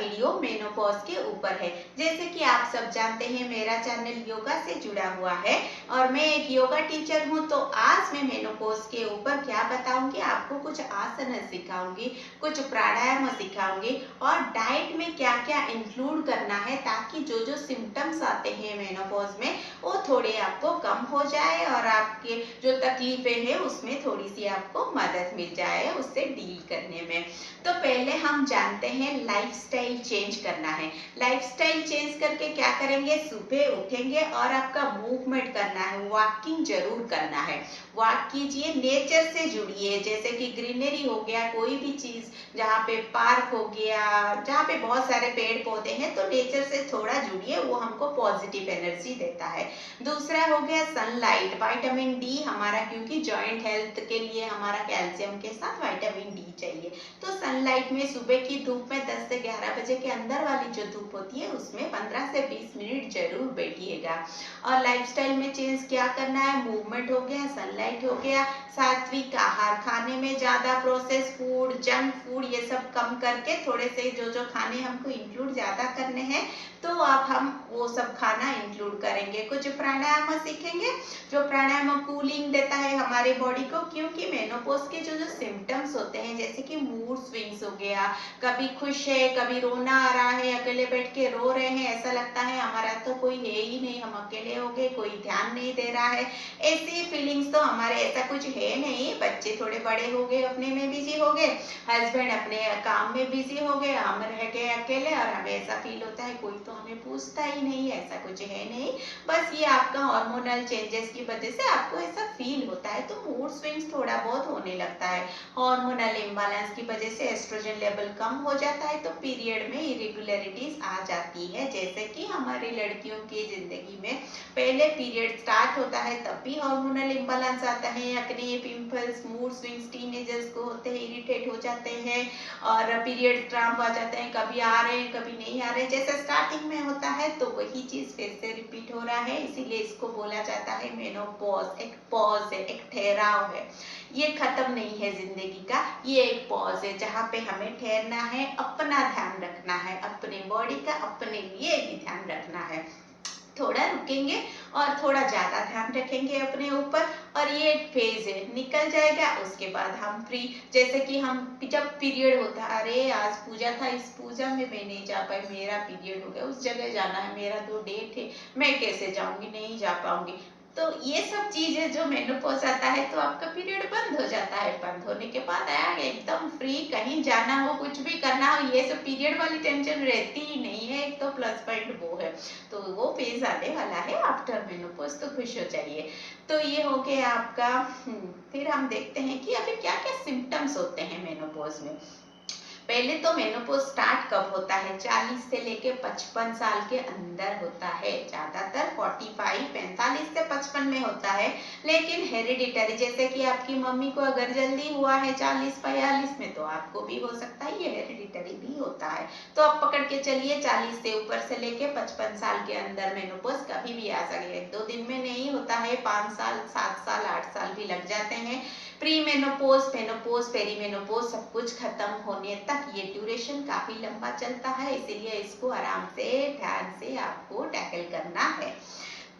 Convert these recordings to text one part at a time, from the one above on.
Video menopause के ऊपर है। जैसे कि आप सब जानते हैं मेरा चैनल योगा से जुड़ा हुआ है और मैं एक योगा टीचर हूँ। तो आज मैं मेनोपॉज के ऊपर क्या बताऊंगी, आपको कुछ आसन सिखाऊंगी, कुछ प्राणायाम सिखाऊंगी और डाइट में क्या क्या इंक्लूड करना है ताकि जो जो सिम्टम्स आते हैं मेनोपॉज में वो थोड़े आपको कम हो जाए और आपके जो तकलीफें हैं उसमें थोड़ी सी आपको मदद मिल जाए उससे डील करने में। तो पहले हम जानते हैं लाइफस्टाइल चेंज करना है। लाइफस्टाइल चेंज करके क्या करेंगे, सुबह उठेंगे और आपका मूवमेंट करना है, वॉकिंग जरूर करना है। वॉक कीजिए, नेचर से जुड़िए, जैसे कि ग्रीनरी हो गया, कोई भी चीज जहाँ पे पार्क हो गया, जहाँ पे बहुत सारे पेड़ पौधे हैं, तो नेचर से थोड़ा जुड़िए, वो हमको पॉजिटिव एनर्जी देता है। दूसरा हो गया सनलाइट, विटामिन डी हमारा, क्योंकि जॉइंट हेल्थ के लिए हमारा कैल्शियम के साथ विटामिन डी चाहिए। तो सनलाइट में सुबह की धूप में 10 से 11 बजे के अंदर वाली जो धूप होती है उसमें 15 से 20 मिनट जरूर बैठिएगा। और लाइफस्टाइल में चेंज क्या करना है, मूवमेंट हो गया, सनलाइट हो गया, सात्विक आहार, खाने में ज्यादा प्रोसेस फूड, जंक फूड ये सब कम करके थोड़े से जो जो खाने हमको इंक्लूड ज्यादा करने हैं तो अब हम वो सब खाना इंक्लूड करेंगे। कुछ प्राणायाम सीखेंगे, जो प्राणायाम कूलिंग देता है हमारे बॉडी को, क्योंकि मेनोपॉज के जो जो सिम्टम्स होते हैं जैसे कि मूड स्विंग्स हो गया, कभी खुश है, कभी रोना आ रहा है, अकेले बैठ के रो रहे हैं, ऐसा लगता है हमारा तो कोई है ही नहीं, हम अकेले हो गए, कोई ध्यान नहीं दे रहा है, ऐसी फीलिंग्स तो हमारे ऐसा कुछ है नहीं। बच्चे थोड़े बड़े हो गए, अपने में बिजी हो गए, हस्बैंड अपने काम में बिजी हो गए, हम रह गए अकेले और हमें ऐसा फील होता है कोई तो हमें पूछता ही नहीं, ऐसा कुछ है नहीं, बस ये आपका हार्मोनल चेंजेस की वजह से आपको ऐसा फील होता है। तो मूड स्विंग्स थोड़ा बहुत होने लगता है, हार्मोनल इम्बैलेंस की वजह से एस्ट्रोजन लेवल कम हो जाता है, तो पीरियड में इरेगुलरिटीज आ जाती है। जैसे कि हमारी लड़कियों की जिंदगी में पहले पीरियड स्टार्ट होता है तब भी हार्मोनल इम्बैलेंस आता है, acne, pimples, mood swings teenagers को होते हैं, इरिटेट हो जाते हैं और पीरियड क्रैम्प आ जाते हैं, कभी आ रहे हैं कभी नहीं आ रहे, जैसे स्टार्टिंग में होता है तो वही चीज फिर से रिपीट हो रहा है, इसीलिए इसको बोला जाता है मेनोपॉज। एक पॉज है, एक ठहराव है, ये खत्म नहीं है जिंदगी का, ये एक पॉज है जहाँ पे हमें ठहरना है, अपना ध्यान रखना है, अपने बॉडी का अपने लिए भी ध्यान रखना है। थोड़ा रुकेंगे और थोड़ा ज्यादा ध्यान रखेंगे अपने ऊपर और ये एक फेज है, निकल जाएगा, उसके बाद हम फ्री। जैसे कि हम जब पीरियड होता है, अरे आज पूजा था, इस पूजा में मैं नहीं जा पाई, मेरा पीरियड हो गया, उस जगह जाना है, मेरा तो डेट है, मैं कैसे जाऊंगी, नहीं जा पाऊंगी। तो ये सब चीजें जो मेनोपॉज आता है तो आपका पीरियड बंद हो जाता है, बंद होने के बाद यार एकदम फ्री, कहीं जाना हो, कुछ भी करना हो, ये सब पीरियड वाली टेंशन रहती ही नहीं है। एक तो प्लस पॉइंट वो है, तो वो फेज आने वाला है आफ्टर मेनोपॉज, तो खुश हो जाइए। तो ये हो गया आपका। फिर हम देखते हैं कि अभी क्या क्या सिम्टम्स होते हैं मेनोपॉज में। पहले तो मेनोपॉज स्टार्ट कब होता है, 40 से लेके 55 साल के अंदर होता है, ज्यादातर 45 45 से 55 में होता है, लेकिन हेरिडिटरी, जैसे कि आपकी मम्मी को अगर जल्दी हुआ है 40 42 में तो आपको भी हो सकता है, ये हेरिडिटरी भी होता है। तो आप पकड़ के चलिए 40 से ऊपर से लेके 55 साल के अंदर मेनोपॉज कभी भी आ सके, 1-2 दिन में नहीं होता है, 5 साल 7 साल 8 साल भी लग जाते हैं। प्री मेनोपॉज, मेनोपॉज, पेरीमेनोपॉज सब कुछ खत्म होने तक ये ड्यूरेशन काफी लंबा चलता है, इसीलिए इसको आराम से ध्यान से आपको टैकल करना है।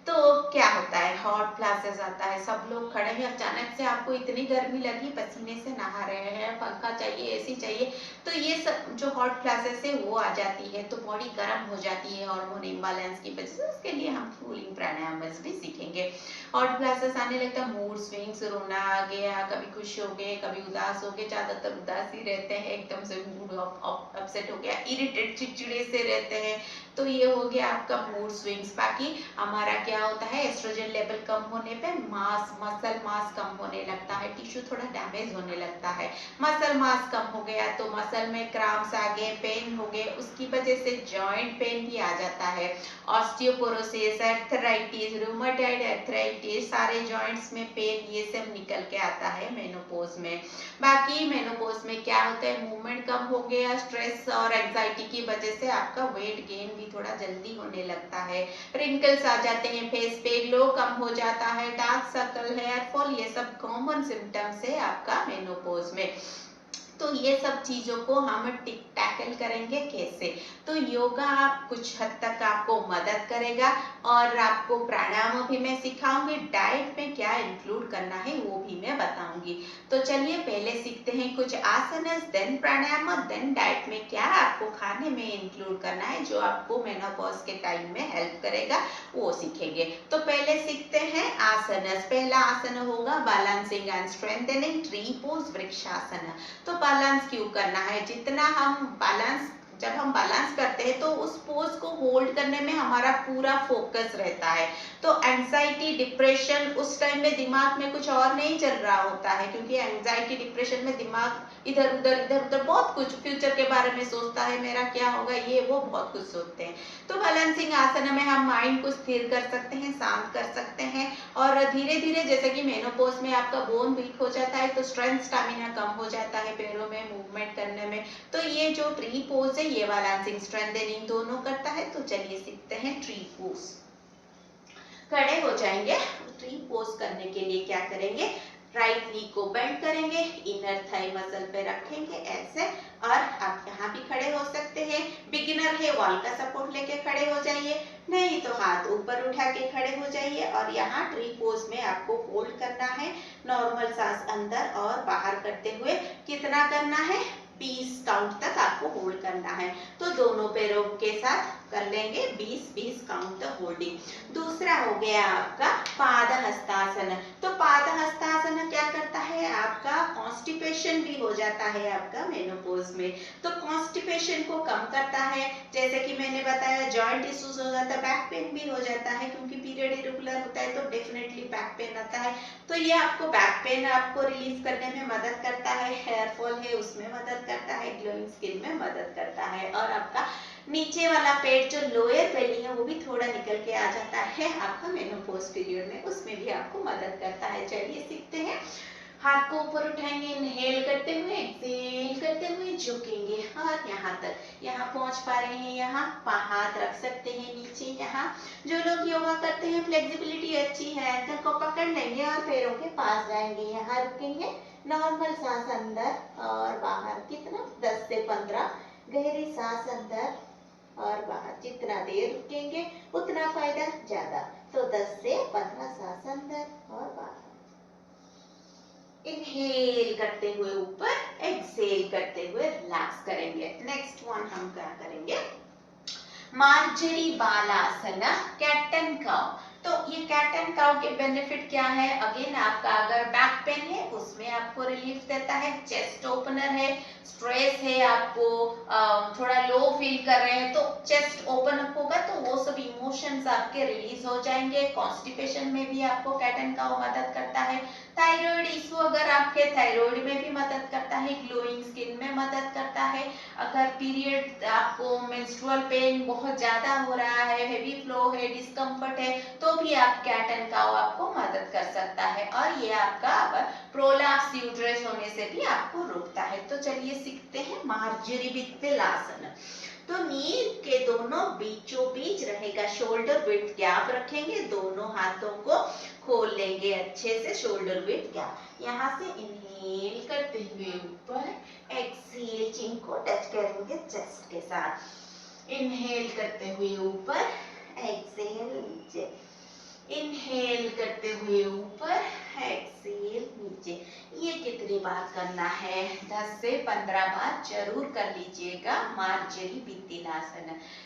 तो क्या होता है, हॉट फ्लैशेस आता है, सब लोग खड़े हैं, अचानक से आपको इतनी गर्मी लगी, पसीने से नहा रहे हैं, पंखा चाहिए, एसी चाहिए, तो ये सब जो हॉट फ्लैशेस है वो आ जाती है, तो बॉडी गर्म हो जाती है हार्मोन इम्बैलेंस की वजह से। उसके लिए हम कूलिंग प्राणायाम भी सीखेंगे। हॉट फ्लैशेस आने लगता है, मूड स्विंग्स, रोना आ गया, कभी खुश हो गए, कभी उदास हो गए, ज्यादातर उदास ही रहते हैं, एकदम से मूड अपसेट हो गया, इरिटेट चिड़चिड़े से रहते हैं, तो ये हो गया आपका मूड स्विंग्स। बाकी हमारा क्या होता है, एस्ट्रोजन लेवल कम होने पे मसल मास कम होने लगता है, टिश्यू थोड़ा डैमेज होने लगता है, मसल मास कम हो गया तो मसल में क्रैम्प्स आ गए, पेन हो गए, उसकी वजह से जॉइंट पेन भी आ जाता है, ऑस्टियोपोरोसिस, आर्थराइटिस, रूमेटॉइड आर्थराइटिस, सारे जॉइंट्स में पेन, ये सब निकल के आता है मेनोपॉज में। बाकी मेनोपॉज में क्या होता है, मूवमेंट कम हो गया, स्ट्रेस और एंजाइटी की वजह से आपका वेट गेन भी थोड़ा जल्दी होने लगता है, रिंकल्स आ जाते हैं फेस पे, ग्लो कम हो जाता है, डार्क सर्कल, हेयर फॉल, ये सब कॉमन सिम्टम्स है आपका मेनोपॉज में। तो ये सब चीजों को हम टैकल करेंगे कैसे। तो योगा आप कुछ हद तक आपको मदद करेगा और आपको प्राणायाम भी मैं सिखाऊंगी, डाइट में क्या इंक्लूड करना है वो भी मैं बताऊंगी। तो चलिए पहले सीखते हैं कुछ आसन, देन प्राणायाम, देन डाइट में क्या आपको खाने में इंक्लूड करना है जो आपको मेनोपॉज के टाइम में हेल्प करेगा वो सीखेंगे। तो पहले सीखते हैं आसन। पहला आसन होगा balancing and strengthening tree pose vrikshasana. तो बैलेंस क्यों करना है, जितना हम बैलेंस जब हम बैलेंस करते हैं तो उस पोज को होल्ड करने में हमारा पूरा फोकस रहता है। तो एंजाइटी डिप्रेशन उस टाइम में दिमाग में कुछ और नहीं चल रहा होता है, क्योंकि एंजाइटी डिप्रेशन में दिमाग इधर उधर बहुत कुछ फ्यूचर के बारे में सोचता है, मेरा क्या होगा ये वो बहुत कुछ सोचते हैं। तो बैलेंसिंग आसन में हम माइंड को स्थिर कर सकते हैं, शांत कर सकते हैं और धीरे धीरे जैसे कि मेनोपॉज में आपका बोन वीक हो जाता है तो स्ट्रेंथ स्टैमिना कम हो जाता है पैरों में मूवमेंट करने में। तो ये जो ट्री पोज है ये बैलेंसिंग स्ट्रेंथनिंग दोनों करता है। तो चलिए सीखते हैं ट्री पोज। खड़े हो जाएंगे। ट्री पोज करने के लिए क्या करेंगे, राइट नी को बेंड करेंगे, इनर थाई मसल पे रखेंगे ऐसे, और आप यहाँ भी खड़े हो सकते हैं। बिगिनर है वॉल का सपोर्ट लेके खड़े हो जाइए, नहीं तो हाथ ऊपर उठा के खड़े हो जाइए और यहाँ ट्री पोज में आपको होल्ड करना है। नॉर्मल सांस अंदर और बाहर करते हुए कितना करना है, 20 काउंट तक आपको होल्ड करना है। तो दोनों पैरों के साथ कर लेंगे 20 काउंट तक होल्डिंग। दूसरा हो गया आपका पादहस्तासन। तो पादहस्तासन क्या करता है, आपका कॉन्स्टिपेशन भी हो जाता है आपका मेनोपॉज में, तो कॉन्स्टिपेशन को कम करता है। जैसे कि मैंने बताया जॉइंट इश्यूज हो जाता है, बैक पेन भी हो जाता है, क्योंकि पीरियड इरेगुलर होता है तो डेफिनेटली बैक पेन आता है। तो ये आपको बैक पेन आपको रिलीज करने में मदद करता है, हेयर फॉल है उसमें मदद करता है, ग्लोइंग स्किन में मदद करता है, और आपका नीचे वाला पेट जो लोअर बेली है वो भी थोड़ा निकल के आ जाता है आपका मेनोपॉज पीरियड में, उसमें भी आपको मदद करता है। चलिए सीखते हैं। हाथ को ऊपर उठाएंगे, इनहेल करते हुए, एक्सहेल करते हुए झुकेंगे और यहाँ तक, यहाँ पहुंच पा रहे हैं, यहाँ हाथ रख सकते हैं नीचे। यहाँ जो लोग योगा करते हैं फ्लेक्सिबिलिटी अच्छी है, एंकल को पकड़ लेंगे और पैरों के पास जाएंगे, यहाँ रुकेंगे। नॉर्मल सांस अंदर और बाहर कितना, 10 से 15 गहरी सांस अंदर और बाहर। जितना देर रुकेंगे उतना फायदा ज्यादा, तो 10 से 15 सांस अंदर और बाहर। इनहेल करते हुए ऊपर, एक्सहेल करते हुए रिलैक्स करेंगे। नेक्स्ट वन हम क्या करेंगे, Marjari Balasana, cat and cow. तो ये कैट एंड काउ के बेनिफिट क्या है, अगेन आपका अगर बैक पेन है उसमें आपको रिलीफ देता है, चेस्ट ओपनर है, स्ट्रेस है, आपको थोड़ा लो फील कर रहे हैं तो चेस्ट ओपन अप होगा तो वो सब इमोशंस आपके रिलीज हो जाएंगे। कॉन्स्टिपेशन में भी आपको कैट एंड काउ मदद करता है। थायराइड इशू अगर आपके, थायराइड में भी मदद करता है, ग्लोइंग स्किन में मदद करता है। अगर पीरियड आपको मेंस्ट्रुअल पेन बहुत ज्यादा हो रहा है, हेवी फ्लो है, डिस्कम्फर्ट है, तो भी आप कैट एंड काउ आपको मदद कर सकता है, और ये आपका प्रोलैप्स यूट्रस होने से भी आपको रोकता है। तो चलिए सीखते हैं मार्जरी बिस्मिल्लाह। तो नी के दोनों बीचों बीच रहेगा, शोल्डर विड्थ गैप रखेंगे, दोनों हाथों को खोल लेंगे अच्छे से, शोल्डर विड्थ गैप। यहाँ से इनहेल करते हुए ऊपर, एक्सहेल चिन को टच करेंगे चेस्ट के साथ। इनहेल करते हुए ऊपर, एक्सहेल नीचे, इनहेल करते हुए ऊपर, एक्सहेल नीचे। ये कितनी बार करना है, 10 से 15 बार जरूर कर लीजिएगा मार्जरी बिस्मिल्लाह।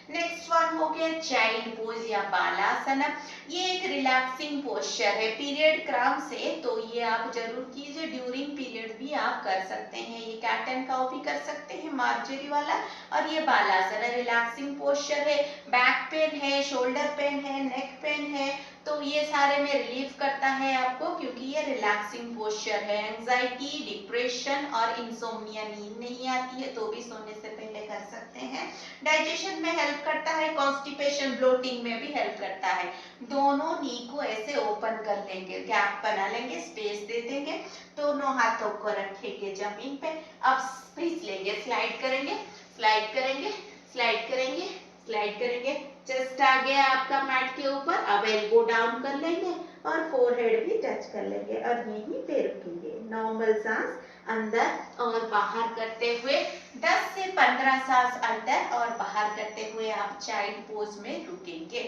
नेक्स्ट वन हो गया चाइल्ड पोज या बालासन। ये एक रिलैक्सिंग पोस्चर है पीरियड क्रम से, तो ये आप जरूर कीजिए, ड्यूरिंग पीरियड भी आप कर सकते हैं। ये कैट एंड काउ भी कर सकते हैं मार्जरी वाला, और ये बालासन है, रिलैक्सिंग पोस्चर है। बैक पेन है, शोल्डर पेन है, नेक पेन है, तो ये सारे में रिलीफ करता है आपको, क्योंकि ये रिलैक्सिंग पोस्चर है। एंजाइटी, डिप्रेशन और इंसोम्निया, नींद नहीं आती है तो भी सोने से पहले कर सकते हैं। डाइजेशन में हेल्प करता है, कॉन्स्टिपेशन ब्लोटिंग में भी हेल्प करता है। दोनों नी को ऐसे ओपन कर लेंगे, गैप बना लेंगे, स्पेस दे देंगे, दोनों हाथों को रखेंगे जमीन पे, अब स्क्वीज लेंगे, स्लाइड करेंगे, स्लाइड करेंगे, स्लाइड करेंगे, स्लाइड करेंगे, चेस्ट आ गया आपका मैट के ऊपर। अब एल्बो डाउन कर लेंगे और फोरहेड भी टच कर लेंगे और यहीं पे रुकेंगे। नॉर्मल सांस अंदर और बाहर करते हुए 10 से 15 सांस अंदर और बाहर करते हुए आप चाइल्ड पोज में रुकेंगे।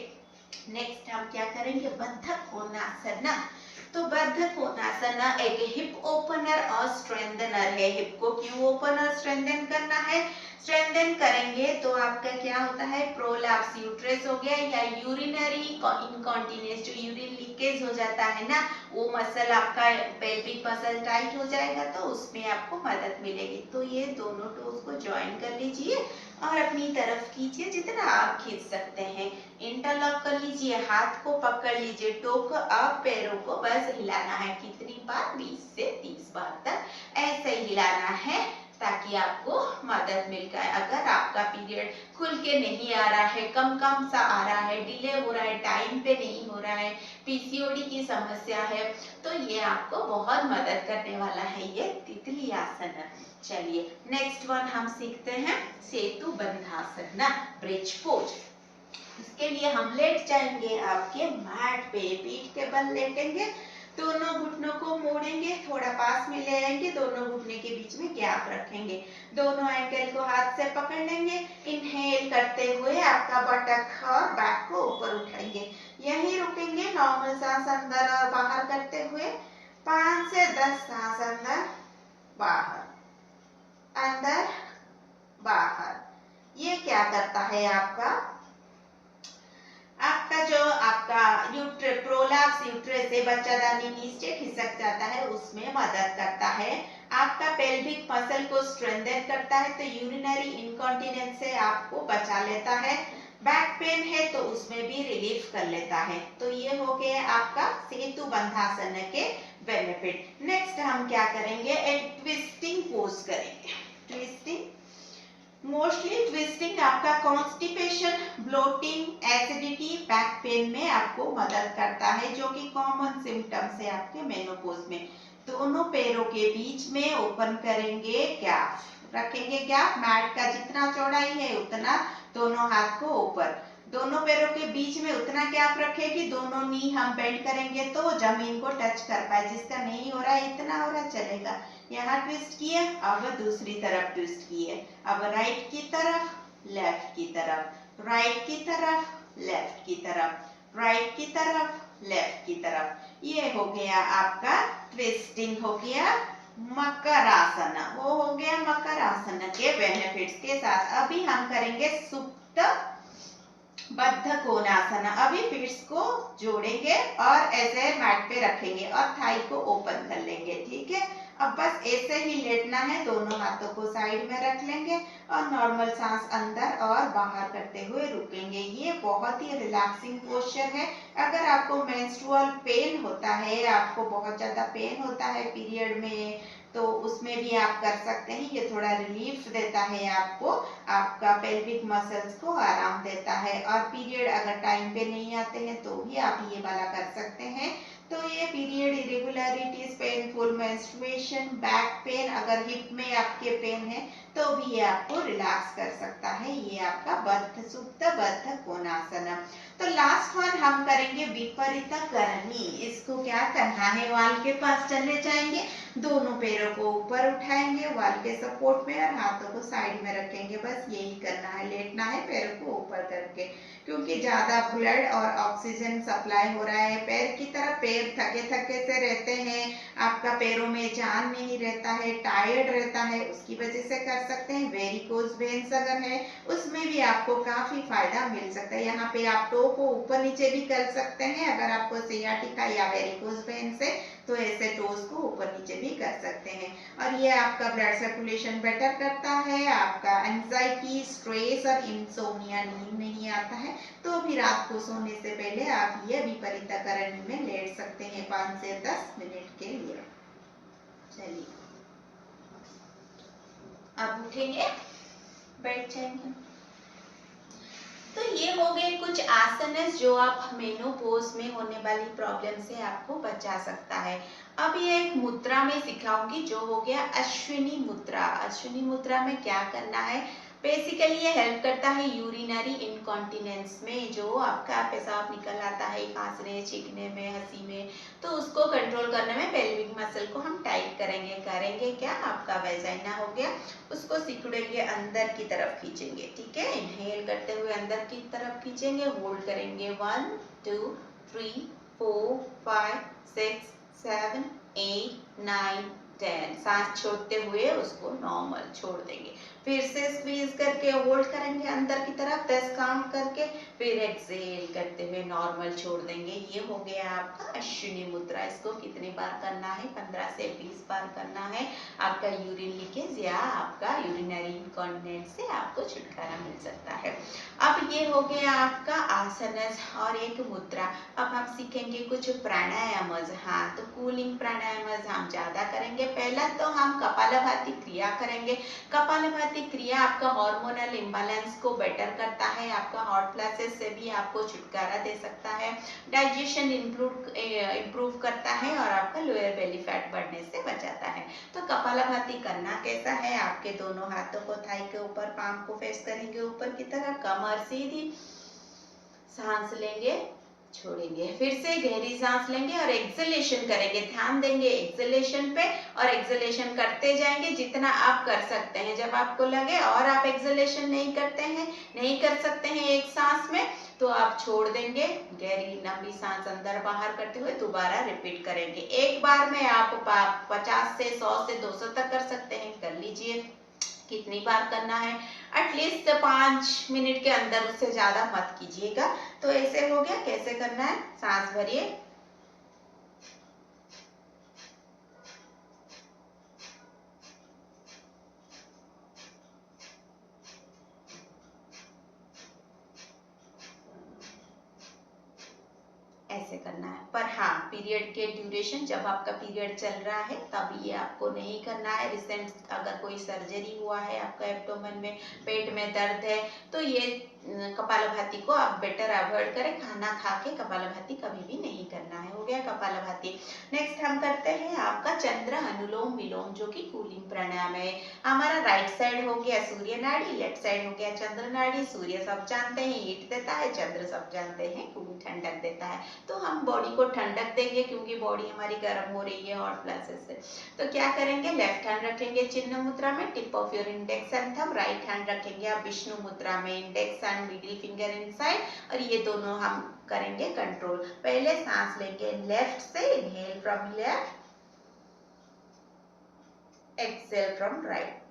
नेक्स्ट हम क्या करेंगे, बंधक कोणासन। तो बंधक कोणासन एक हिप ओपनर और स्ट्रेंथनर है। हिप को क्यों ओपन और स्ट्रेंथन करना है, स्ट्रेंथन करेंगे तो आपका क्या होता है, प्रोलैप्स यूट्रस हो गया या यूरिनरी इनकॉन्टिनेंस, जो यूरिन लीकेज हो जाता है ना, वो मसल आपका पेल्विक मसल टाइट हो जाएगा तो उसमें आपको मदद मिलेगी। तो ये दोनों टोज को ज्वाइन कर लीजिए और अपनी तरफ कीजिए जितना आप खींच सकते हैं। इंटरलॉक कर लीजिए, हाथ को पकड़ लीजिए, टो को अब पैरों को बस हिलाना है। कितनी बार, 20 से 30 बार तक ऐसे ही हिलाना है ताकि आपको मदद मिल जाए। अगर आपका पीरियड खुल के नहीं आ रहा है, कम कम सा आ रहा है, डिले हो रहा है, टाइम पे नहीं हो रहा है, पीसीओडी की समस्या है, तो ये आपको बहुत मदद करने वाला है ये तितली आसन। चलिए नेक्स्ट वन हम सीखते हैं सेतु बंधासन, ब्रिज पोज। इसके लिए हम लेट जाएंगे आपके मैट पे, पीठ के बल लेटेंगे, दोनों घुटनों को मोड़ेंगे, थोड़ा पास में ले आएंगे, दोनों घुटने के बीच में गैप रखेंगे, दोनों एंकल को हाथ से पकड़ लेंगे। इनहेल करते हुए आपका बटक और बैक को ऊपर उठाएंगे, यहीं रुकेंगे। नॉर्मल सांस अंदर और बाहर करते हुए 5 से 10 सांस अंदर बाहर, अंदर बाहर। ये क्या करता है, आपका जो आपका प्रोलैप्स यूट्रस से बच्चादानी नीचे खिसक जाता है उसमें मदद करता है। आपका पेल्विक मसल को स्ट्रेंथन करता है, तो यूरिनरी इनकॉन्टिनेंस से आपको बचा लेता है। बैक पेन है तो उसमें भी रिलीफ कर लेता है। तो ये हो गया आपका सेतु बंधासन के बेनिफिट। नेक्स्ट हम क्या करेंगे, एक ट्विस्टिंग पोज करेंगे। ट्विस्टिंग, मोस्टली ट्विस्टिंग आपका constipation, bloating, acidity, back pain में आपको मदद करता है, जो कि कॉमन सिम्टम्स है आपके मेनोपॉज में। दोनों पैरों के बीच में ओपन करेंगे, गैप रखेंगे, गैप मैट का जितना चौड़ाई है उतना, दोनों हाथ को ऊपर, दोनों पैरों के बीच में उतना गैप रखें कि दोनों नी हम बेंड करेंगे तो जमीन को टच कर पाए। जिसका नहीं हो रहा है, इतना हो रहा चलेगा। यहाँ ट्विस्ट किए, अब दूसरी तरफ ट्विस्ट किए, अब राइट की तरफ, लेफ्ट की तरफ, राइट की तरफ, लेफ्ट की तरफ, राइट की तरफ, लेफ्ट की तरफ। ये हो गया आपका ट्विस्टिंग, हो गया मकर आसन। वो हो गया मकर आसन के बेनिफिट्स के साथ। अभी हम करेंगे सुप्त बद्ध कोणासन। अभी फिट्स को जोड़ेंगे और ऐसे मैट पे रखेंगे और थाई को ओपन कर लेंगे, ठीक है। अब बस ऐसे ही लेटना है, दोनों हाथों को साइड में रख लेंगे और नॉर्मल सांस अंदर और बाहर करते हुए रुकेंगे। ये बहुत ही रिलैक्सिंग पोस्चर है। अगर आपको मेंस्ट्रुअल पेन होता है, आपको बहुत ज्यादा पेन होता है पीरियड में, तो उसमें भी आप कर सकते हैं। ये थोड़ा रिलीफ देता है आपको, आपका पेल्विक मसल्स को आराम देता है। और पीरियड अगर टाइम पे नहीं आते हैं तो भी आप ये वाला कर सकते हैं। तो ये period irregularities, painful menstruation, back pain, अगर हिप में आपके पेन है तो भी ये आपको रिलैक्स कर सकता है। ये आपका बद्ध सुप्त बद्ध कोणासन। तो लास्ट वन हम करेंगे विपरीत करणी। इसको क्या करना है, वाल के पास चले जाएंगे, दोनों पैरों को ऊपर उठाएंगे वाल के सपोर्ट में और हाथों को साइड में रखेंगे। बस यही करना है, लेटना है पैरों को ऊपर करके, क्योंकि ज्यादा ब्लड और ऑक्सीजन सप्लाई हो रहा है पैर की तरफ। पैर थके थके से रहते हैं, आपका पैरों में जान नहीं रहता है, टायर्ड रहता है, उसकी वजह से कर सकते हैं। वेरिकोज वेन्स अगर है उसमें भी आपको काफी फायदा मिल सकता है। यहाँ पे आप टो को ऊपर नीचे भी कर सकते हैं। अगर आपको सियाटिका या वेरिकोज वेन्स है तो ऐसे टोज को ऊपर नीचे भी कर सकते हैं। और ये आपका ब्लड सर्कुलेशन बेटर करता है। आपका एंजाइटी, स्ट्रेस और इंसोम्निया, नींद नहीं आता है तो भी रात को सोने से पहले आप ये विपरीत करणी में लेट सकते हैं 5 से 10 मिनट के लिए। चलिए अब उठेंगे, बैठ जाएंगे। तो ये हो गए कुछ आसन जो आप मेनोपॉज में होने वाली प्रॉब्लम से आपको बचा सकता है। अब ये एक मुद्रा में सिखाऊंगी जो हो गया अश्विनी मुद्रा। अश्विनी मुद्रा में क्या करना है, बेसिकली ये हेल्प करता है यूरिनरी इनकॉन्टिनेंस में, जो आपका पेशाब निकल आता है खांसने छींकने में, हंसी में, तो उसको कंट्रोल करने में पेल्विक मसल को हम टाइट करेंगे क्या, आपका वेजाइना हो गया, उसको सिकुड़ेंगे, अंदर की तरफ खींचेंगे, ठीक है। इनहेल करते हुए अंदर की तरफ खींचेंगे, होल्ड करेंगे 1 2 3 4 5 6 7 8 9 10। सांस छोड़ते हुए उसको नॉर्मल छोड़ देंगे, फिर से स्क्वीज करके होल्ड करेंगे अंदर की तरफ 10 काउंट करके, फिर एक्सेल करते हुए नॉर्मल छोड़ देंगे। ये हो गया आपका अश्विनी मुद्रा। इसको कितनी बार करना है, 15 से 20 बार करना है। आपका यूरिन लीकेज या आपका यूरिनरी इनकॉन्टिनेंस से आपको छुटकारा मिल सकता है। अब ये हो गया आपका आसनस और एक मुद्रा। अब हम सीखेंगे कुछ प्राणायामस। हाँ, तो कूलिंग प्राणायामस हम ज्यादा करेंगे। पहला तो हम कपालभाति क्रिया करेंगे। कपालभाति क्रिया आपका हार्मोनल इम्बैलेंस को बेटर करता है, आपका हॉट फ्लैशेस से भी आपको छुटकारा दे सकता है, डाइजेशन इम्प्रूव करता है और आपका लोअर बेली फैट बढ़ने से बचाता है। तो कपालभाति करना कैसा है, आपके दोनों हाथों को थाई के ऊपर, पाम को फेस करेंगे ऊपर की तरफ, कमर सीधी, सांस लेंगे, छोड़ेंगे, फिर से गहरी सांस लेंगे और एक्सलेशन करेंगे। ध्यान देंगे एक्सलेशन पे और एक्सलेशन करते जाएंगे जितना आप कर सकते हैं। जब आपको लगे और आप एक्सलेशन नहीं कर सकते हैं एक सांस में, तो आप छोड़ देंगे। गहरी लंबी सांस अंदर बाहर करते हुए दोबारा रिपीट करेंगे। एक बार में आप 50 से 100 से 200 तक कर सकते हैं, कर लीजिए। कितनी बार करना है, एटलीस्ट 5 मिनट के अंदर, उससे ज्यादा मत कीजिएगा। तो ऐसे हो गया। कैसे करना है, सांस भरिए, ऐसे करना है। पर हाँ, पीरियड के ड्यूरेशन, जब आपका पीरियड चल रहा है तब ये आपको नहीं करना है। रिसेंट अगर कोई सर्जरी हुआ है, आपका एब्डोमेन में, पेट में दर्द है, तो ये कपालभाति को आप बेटर अवॉइड करें। खाना खा के कपालभाति कभी भी नहीं करना है। हो गया कपालभाति। नेक्स्ट हम करते हैं आपका चंद्र अनुलोम विलोम, जो कि कूलिंग प्राणायाम है। हमारा राइट साइड हो गया सूर्य नाड़ी, लेफ्ट साइड हो गया चंद्र नाड़ी। सूर्य सब जानते हैं हीट देता है, चंद्र सब जानते हैं कूल ठंडक देता है। तो हम बॉडी को ठंडक देंगे क्योंकि बॉडी हमारी गर्म हो रही है हॉट फ्लैशेस से। तो क्या करेंगे, लेफ्ट हैंड रखेंगे चिन्ह मुद्रा में, tip of your index and thumb. Right hand रखेंगे आप विष्णु मुद्रा में, index and middle finger inside, और ये दोनों हम करेंगे कंट्रोल। पहले सांस लेंगे लेफ्ट से, inhale from left, exhale from right.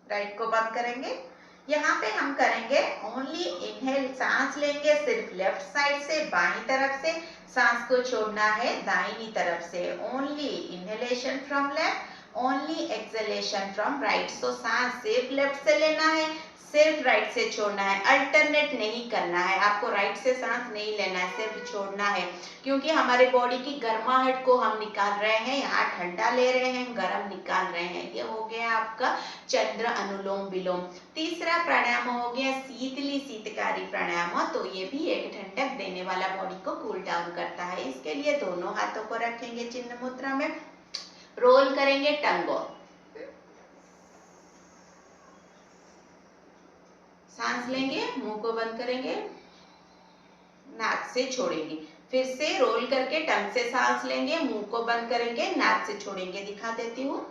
Right को बंद करेंगे। यहाँ पे हम करेंगे ओनली इनहेल, सांस लेंगे सिर्फ लेफ्ट साइड से, बाईं तरफ से। सांस को छोड़ना है दाहिनी तरफ से। Only inhalation from left, only exhalation from right. So सांस सिर्फ लेफ्ट से लेना है, सिर्फ राइट से छोड़ना है। अल्टरनेट नहीं करना है, आपको राइट से सांस नहीं लेना है, सिर्फ छोड़ना है। क्योंकि हमारे बॉडी की गर्माहट को हम निकाल रहे हैं, यहाँ ठंडा ले रहे हैं, गर्म निकाल रहे हैं। ये हो गया आपका चंद्र अनुलोम विलोम। तीसरा प्राणायाम हो गया शीतली शीतकारी प्राणायाम। तो ये भी एक ठंडक देने वाला, बॉडी को कूल डाउन करता है। इसके लिए दोनों हाथों को रखेंगे चिन्ह मुद्रा में, रोल करेंगे टंगों, सांस लेंगे, मुंह को बंद करेंगे, नाक से छोड़ेंगे, फिर से रोल करके टंग से सांस लेंगे, मुंह को बंद करेंगे, नाक से छोड़ेंगे। दिखा देती हूँ।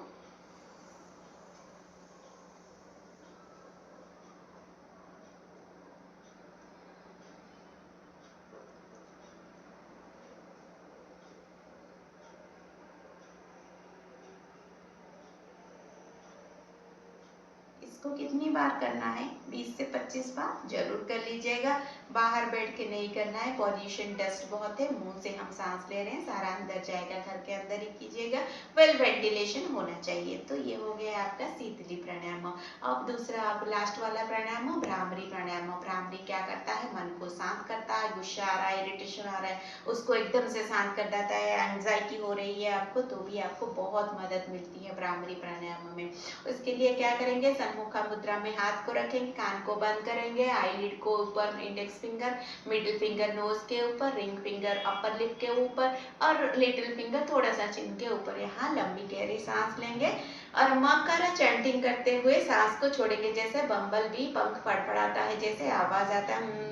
इसको कितनी बार करना है, 20 से 25 बार जरूर कर लीजिएगा। बाहर बैठ के नहीं करना है, पॉल्यूशन डस्ट बहुत है, मुंह से हम सांस ले रहे हैं, सारा अंदर जाएगा, घर के अंदर ही कीजिएगा। वेल वेंटिलेशन होना चाहिए। तो ये हो गया आपका शीतली प्राणायाम। अब दूसरा, अब लास्ट वाला प्राणायाम, भ्रामरी प्राणायाम। भ्रामरी क्या करता है, मन को शांत करता है। गुस्सा आ रहा है, इरिटेशन आ रहा है, उसको एकदम से शांत कर देता है। एंजाइटी हो रही है आपको, तो भी आपको बहुत मदद मिलती है भ्रामरी प्राणायाम में। उसके लिए क्या करेंगे, सन्मुखा मुद्रा में हाथ को रखेंगे, कान को बंद करेंगे, आईलिड को ऊपर index finger, middle finger nose के ऊपर, रिंग फिंगर अपर लिप के ऊपर और लिटिल फिंगर थोड़ा सा चिन के ऊपर। यहाँ लंबी गहरी सांस लेंगे और मकर चैंटिंग करते हुए सांस को छोड़ेंगे। जैसे बम्बल बी पंख फड़फड़ाता है, जैसे आवाज आता है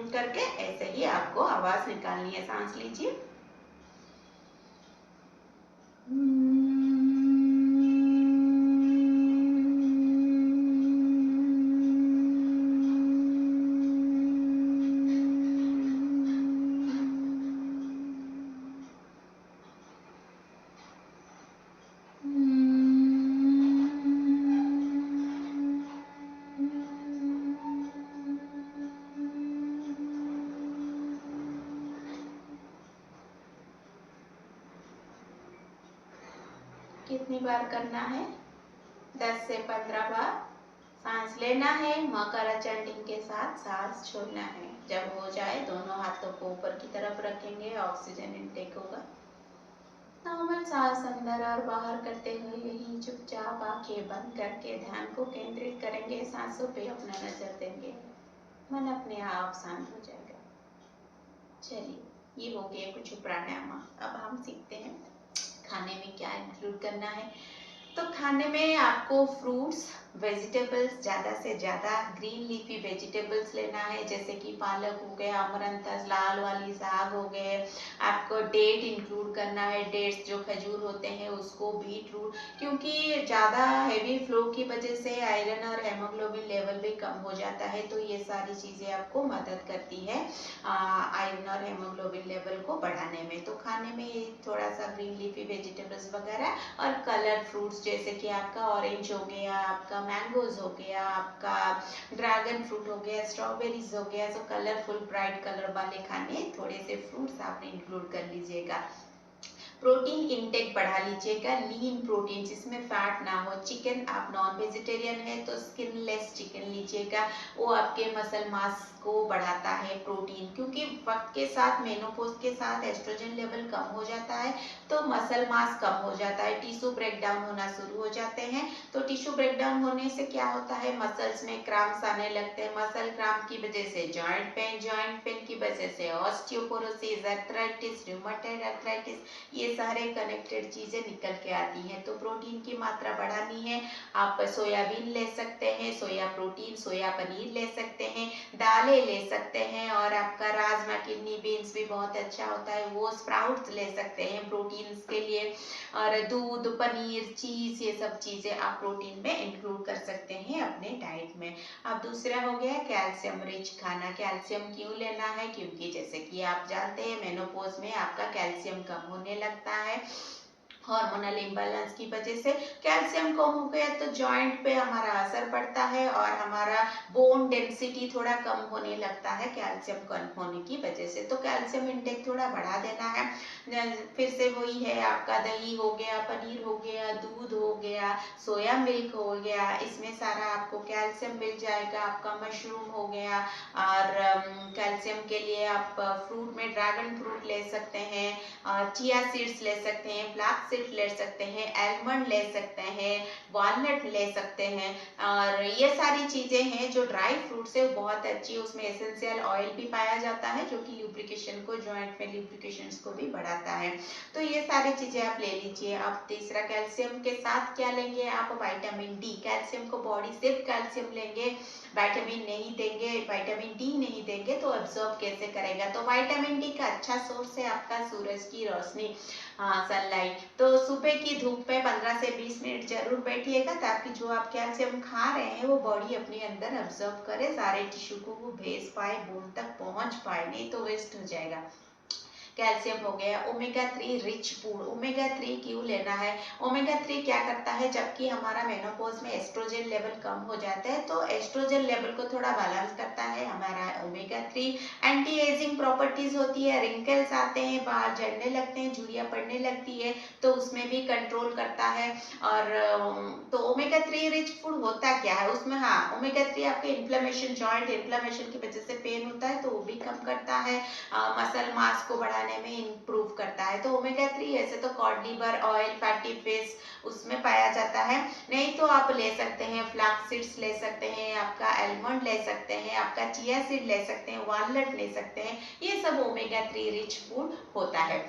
करके, ऐसे ही आपको आवाज निकालनी है। सांस लीजिए। कितनी बार करना है? 10 से 15 बार सांस लेना है। मकर चैंटिंग के साथ सांस छोड़ना है। जब हो जाए दोनों हाथों को ऊपर की तरफ रखेंगे, ऑक्सीजन इनटेक होगा। नॉर्मल सांस अंदर और बाहर करते हुए यही चुपचाप आंखें बंद करके ध्यान को केंद्रित करेंगे। सांसों पे अपना नजर देंगे, मन अपने आप शांत हो जाएगा। चलिए, ये हो गया कुछ प्राणायाम। अब हम सीखते हैं खाने में क्या इंक्लूड करना है। तो खाने में आपको फ्रूट्स, वेजिटेबल्स, ज़्यादा से ज़्यादा ग्रीन लीफी वेजिटेबल्स लेना है। जैसे कि पालक हो गया, अमरंथस, लाल वाली साग हो गए। आपको डेट इंक्लूड करना है, डेट्स जो खजूर होते हैं उसको, बीटरूट, क्योंकि ज़्यादा हैवी फ्लो की वजह से आयरन और हेमोग्लोबिन लेवल भी कम हो जाता है। तो ये सारी चीज़ें आपको मदद करती है आयरन और हेमोग्लोबिन लेवल को बढ़ाने में। तो खाने में थोड़ा सा ग्रीन लीफी वेजिटेबल्स वगैरह और कलर फ्रूट्स, जैसे कि आपका ऑरेंज हो गया, आपका मैंगोज हो गया, आपका ड्रैगन फ्रूट हो गया, स्ट्रॉबेरीज हो गया। तो कलरफुल ब्राइट कलर वाले खाने, थोड़े से फ्रूट्स आपने इंक्लूड कर लीजिएगा। प्रोटीन इंटेक बढ़ा लीजिएगा, लीन प्रोटीन जिसमें फैट ना हो। चिकन, आप नॉन वेजिटेरियन है तो स्किनलेस चिकन लीजिएगा, वो आपके मसल मास को बढ़ाता है प्रोटीन। क्योंकि वक्त के साथ, मेनोपॉज के साथ एस्ट्रोजन लेवल कम हो जाता है तो मसल मास कम हो जाता है, टिश्यू ब्रेक डाउन होना शुरू हो जाते हैं। तो टिश्यू ब्रेक डाउन होने से क्या होता है, मसल्स में क्रैम्प्स आने लगते हैं। मसल क्रैम्प की वजह से जॉइंट पेन की वजह से ऑस्टियोपोरोसिस, आर्थराइटिस, रूमेटॉइड आर्थराइटिस, ये सारे कनेक्टेड चीजें निकल के आती हैं। तो प्रोटीन की मात्रा बढ़ानी है। आप सोयाबीन ले सकते हैं, सोया प्रोटीन, सोया पनीर ले सकते हैं, दालें ले सकते हैं, और आपका राजमा, किडनी बीन्स भी बहुत अच्छा होता है, वो स्प्राउट्स ले सकते हैं प्रोटीन के लिए। और दूध, पनीर, चीज, ये सब चीजें आप प्रोटीन में इंक्लूड कर सकते हैं अपने डाइट में। अब दूसरा हो गया कैल्शियम रिच खाना। कैल्शियम क्यों लेना है? क्योंकि जैसे कि आप जानते हैं मेनोपॉज में आपका कैल्शियम कम होने लगता है हार्मोनल इम्बैलेंस की वजह से। कैल्शियम कम हो गया तो जॉइंट पे हमारा असर पड़ता है और हमारा बोन डेंसिटी थोड़ा कम होने लगता है कैल्शियम कम होने की वजह से। तो कैल्शियम इंटेक थोड़ा बढ़ा देना है। फिर से वही है, आपका दही हो गया, पनीर हो गया, दूध हो गया, सोया मिल्क हो गया, इसमें सारा आपको कैल्शियम मिल जाएगा। आपका मशरूम हो गया, और कैल्शियम के लिए आप फ्रूट में ड्रैगन फ्रूट ले सकते हैं, चिया सीड्स ले सकते हैं, फ्लैक्स सीड्स ले सकते हैं, आलमंड ले सकते हैं, वॉलनट ले सकते हैं। और ये सारी चीजें हैं जो ड्राई फ्रूट्स है, बहुत अच्छी, उसमें एसेंशियल ऑयल भी पाया जाता है जो कि ल्यूब्रिकेशन को, जॉइंट में ल्यूब्रिकेशन को भी बढ़ाता है। तो ये सारी चीजें आप ले लीजिए। अब तीसरा, कैल्शियम के साथ क्या लेंगे आप? Vitamin D. कैल्शियम को बॉडी सिर्फ कैल्शियम लेंगे, विटामिन नहीं देंगे, विटामिन डी नहीं देंगे तो एब्जॉर्ब कैसे करेगा? तो विटामिन डी का अच्छा सोर्स है आपका सूरज की रोशनी, सनलाइट। तो सुबह की धूप में 15 से 20 मिनट जरूर बैठिएगा, ताकि जो आप कैल्शियम खा रहे हैं वो बॉडी अपने अंदर एब्जॉर्ब करे, सारे टिश्यू को वो भेज पाए, बोन तक पहुंच पाए, नहीं तो वेस्ट हो जाएगा। कैल्शियम हो गया। Omega 3 rich food. ओमेगा 3 क्यों लेना है? ओमेगा 3 क्या करता है, जबकि हमारा मेनोपॉज में एस्ट्रोजन लेवल कम हो जाता है तो एस्ट्रोजन लेवल को थोड़ा बैलेंस करता है हमारा ओमेगा 3। एंटी एजिंग प्रॉपर्टीज होती है, रिंकल्स आते हैं, बाहर झड़ने लगते हैं, झुर्रियां पड़ने लगती है, तो उसमें भी कंट्रोल करता है। और तो ओमेगा 3 रिच फूड होता क्या है उसमें? हाँ, ओमेगा 3 आपके इन्फ्लेमेशन, जॉइंट इन्फ्लेमेशन की वजह से पेन होता है तो वो भी कम करता है। मसल मास को बढ़ाने खाने में इम्प्रूव करता है। तो ओमेगा 3 ऐसे तो cod liver oil, fatty fish उसमें पाया जाता है। नहीं तो आप ले सकते हैं फ्लैक्स सीड्स ले सकते हैं, आपका आलमंड ले सकते हैं, आपका चिया सीड ले सकते हैं, वॉलनट ले सकते हैं। ये सब ओमेगा 3 रिच फूड होता है।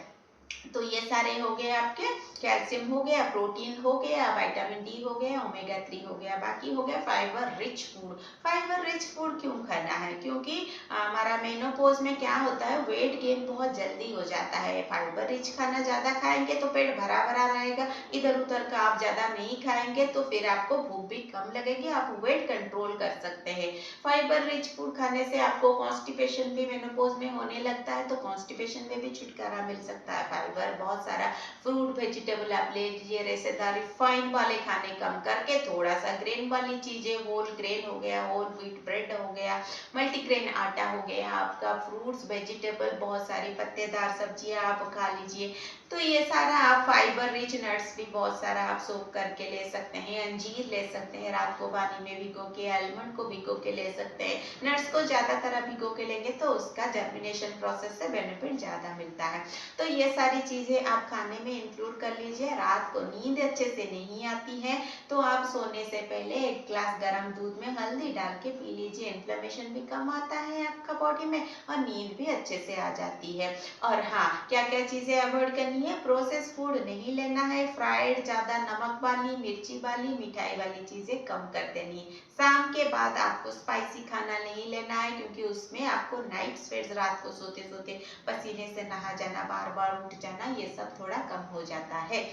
तो ये सारे हो गए आपके, कैल्शियम हो गया, प्रोटीन हो गया, विटामिन डी हो गया, ओमेगा 3 हो गया, बाकी हो गया fibre rich food. Fibre rich food क्यों खाना है? क्योंकि हमारा मेनोपॉज में क्या होता है, वेट गेन बहुत जल्दी हो जाता है। फाइबर रिच खाना ज्यादा खाएंगे तो पेट भरा भरा रहेगा, इधर उधर का आप ज्यादा नहीं खाएंगे तो फिर आपको भूख भी कम लगेगी, आप वेट कंट्रोल कर सकते हैं। फाइबर रिच फूड खाने से आपको कॉन्स्टिपेशन भी मेनोपॉज में होने लगता है, तो कॉन्स्टिपेशन में भी छुटकारा मिल सकता है। फाइबर बहुत सारा फ्रूट वेजिटेबल आप ले लीजिए, रेसेदार रिफाइंड वाले खाने कम करके थोड़ा सा ग्रेन वाली चीजें, होल ग्रेन हो गया, होल व्हीट ब्रेड हो गया, मल्टीग्रेन आटा हो गया, आपका फ्रूट्स वेजिटेबल बहुत सारी पत्तेदार सब्जियां आप खा लीजिए। तो ये सारा आप फाइबर रिच नट्स भी बहुत सारा आप सोक करके ले सकते हैं, अंजीर ले सकते हैं रात को पानी में भिगो के, आलमंड को भिगो के ले सकते हैं। नट्स को ज्यादातर भिगो के लेंगे तो उसका जर्मिनेशन प्रोसेस से बेनिफिट ज्यादा मिलता है। तो ये सारी चीजें आप खाने में इंक्लूड कर लीजिए। रात को नींद अच्छे से नहीं आती है तो आप सोने से पहले एक ग्लास गर्म दूध में हल्दी डाल के पी लीजिए, इन्फ्लेमेशन भी कम आता है आपका बॉडी में और नींद भी अच्छे से आ जाती है। और हाँ, क्या क्या चीजें अवॉइड करनी है, प्रोसेस फूड नहीं लेना है, फ्राइड, ज्यादा नमक वाली, मिर्ची वाली, मिठाई वाली चीजें कम कर देनी है। शाम के बाद आपको स्पाइसी खाना नहीं लेना है क्योंकि उसमें आपको नाइट स्वेट्स, रात को सोते सोते पसीने से नहा जाना, बार बार उठ जाना, ये सब थोड़ा कम हो जाता है।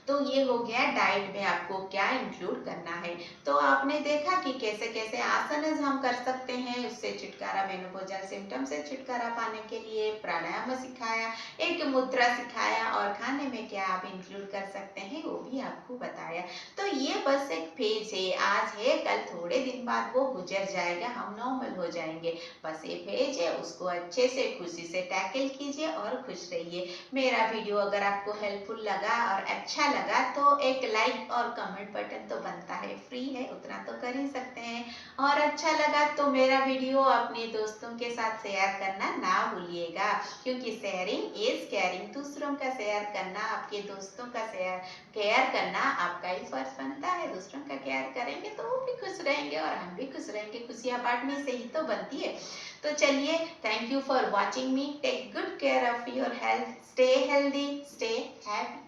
तो ये हो गया डाइट में आपको क्या इंक्लूड करना है। तो आपने देखा कि कैसे कैसे आसन हम कर सकते हैं, उससे छुटकारा, मेनोपॉजल सिम्टम से छुटकारा पाने के लिए प्राणायाम सिखाया, एक मुद्रा सिखाया और खाने में क्या आप इंक्लूड कर सकते हैं वो भी आपको बताया। तो ये बस एक फेज है, आज है, कल थोड़े दिन बाद वो गुजर जाएगा, हम नॉर्मल हो जाएंगे। बस ये फेज है, उसको अच्छे से खुशी से टैकल कीजिए और खुश रहिए। मेरा वीडियो अगर आपको हेल्पफुल लगा और अच्छा लगा तो एक लाइक और कमेंट बटन तो बनता है, फ्री है, उतना तो कर ही सकते हैं। और अच्छा लगा तो मेरा वीडियो अपने दोस्तों के साथ शेयर करना ना भूलिएगा, क्योंकि शेयरिंग इज केयरिंग। दूसरों का शेयर करना, आपके दोस्तों का शेयर केयर करना आपका ही फर्ज बनता है। दूसरों का केयर करेंगे तो वो भी खुश रहेंगे और हम भी खुश रहेंगे। खुशियां बांटने से ही तो बनती है। तो चलिए, thank you for watching me, take good care of your health, stay healthy, stay happy.